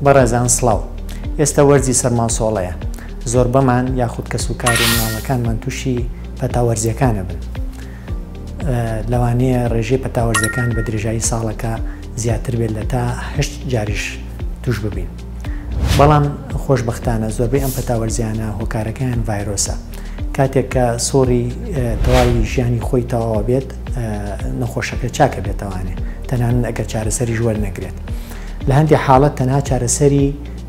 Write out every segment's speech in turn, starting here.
بەڕێزان سڵاو، ئێستا وەرزی سەرماسۆڵەیە. زۆر بەمان یاخود کەس و کار و مناڵەکانمان تووشی پەتاوەرزیەکانە بن. لەوانەیە ڕێژەی پەتاوەرزەکان بە درێژایی ساڵەکە زیاتر بێت لە تا 8 جاریش توش ببین. بەڵام خۆشبەختانە زۆربەی ئەم پەتاوەرزیانە هۆکارەکەیان ڤایرۆسە. کاتێک کە سۆری تەواوی ژیانی خۆی تەواوە بێت، نەخۆشەکە چاکە بێتەوانێ، تەنانەت ئەگەر چارەسەری ژوەر نەگرێت. لە هەندێک حاڵەت تەنها چارەسەری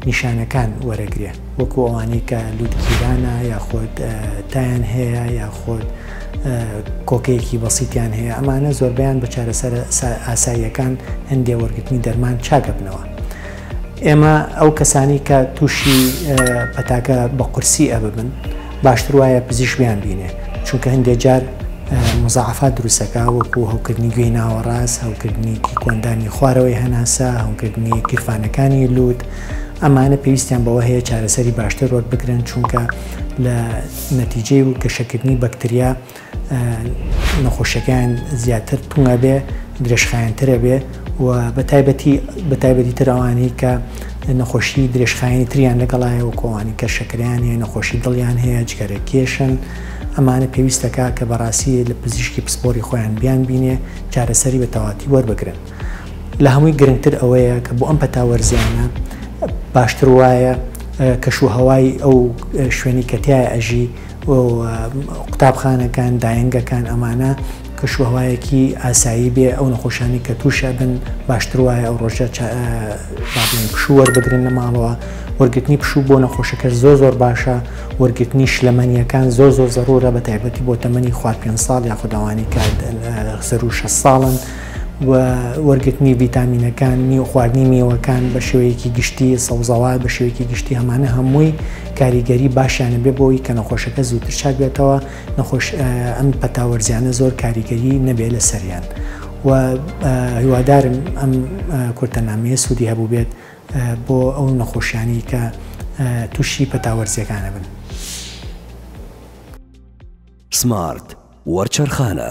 نیشانەکان وەرەگرێت، وەکو ئەوانەی کە لووتگیرانە یاخود تایان هەیە یاخود کۆکەیەکی بەسیتیان هەیە. ئەمانە زۆربیان بە چارەسەر ئاساییەکان هەندێک وەرگرتنی دەرمان چاکە بنەوە. ئێمە ئەو کەسانی کە تووشی پەتاکە بە قورسی ئەببن باشتر وایە پزیشکیان بینێ، چونکە هەندێک جار مزاعفات دروستەکە، وەکو هەوکردنی گوێی ناوەڕاست، هەوکردنی کۆندانی خوارەوەی هەناسە، هەوکردنی گیرفانەکانی لووت. ئەمانە پێویستیان بەوە هەیە چارەسەری باشتر وەربگرن، چونکە لە نەتیجەی و گەشەکردنی بەکتریا نەخۆشیەکان زیاتر توونە بێ، درێژخایەنترە بێ و بەتایبەتی تر ئەوانەی کە نەخۆشی درێژخایەنی تریان لەگەڵایە، و کۆوانی کە شەکریان هەیە، نەخۆشی دڵیان هەیە، جگەرە کێشن. ئەمانە پێویستەکە کە بەڕاستی لە پزیشکی پسپۆری خۆیان بیان بینێ، چارەسەری بە تەواتی وەربگرن. لە هەمووی گرنگتر ئەوەیە کە بۆ ئەم پەتاوەرزیانە باشتر وایە کەشوهەوای ئەو شوێنی کە تایە ئەژی و قوتابخانەکان، داهێنگەکان، ئەمانە کەشوهەوایەکی ئاسایی بێ. ئەو نەخۆشانی کە تووشە بن باشتر وایە ئەو ڕۆژە پشوو وەربگرن لە ماڵەوە. وەرگرتنی پشوو بۆ نەخۆشەکە زۆر باشە. وەرگرتنی شلەمەنیەکان زۆر زەڕورە، بە تایبەتی بۆ تەمەنی خوار 5 ساڵ یاخود ئەوانەی کە 6 ساڵن. و وەرگرتنی ڤیتامینەکان، خواردنی میوەکان بە شێوەیەکی گشتی، سەوزەوات بە شێوەیەکی گشتی، هەمانە هەمووی کاریگەری باشیانە بێ بۆی کە نەخۆشەکە زووتر چاک بێتەوە. ئەم پەتاوەرزیانە زۆر کاریگەری نەبێ لە سەریان. و هیوادارم ئەم کورتەنامەیە سوودی هەبوو بێت بۆ ئەو نەخۆشیانی کە تووشی پەتاوەرزیەکانە بن. سمارت وەرچەرخانە.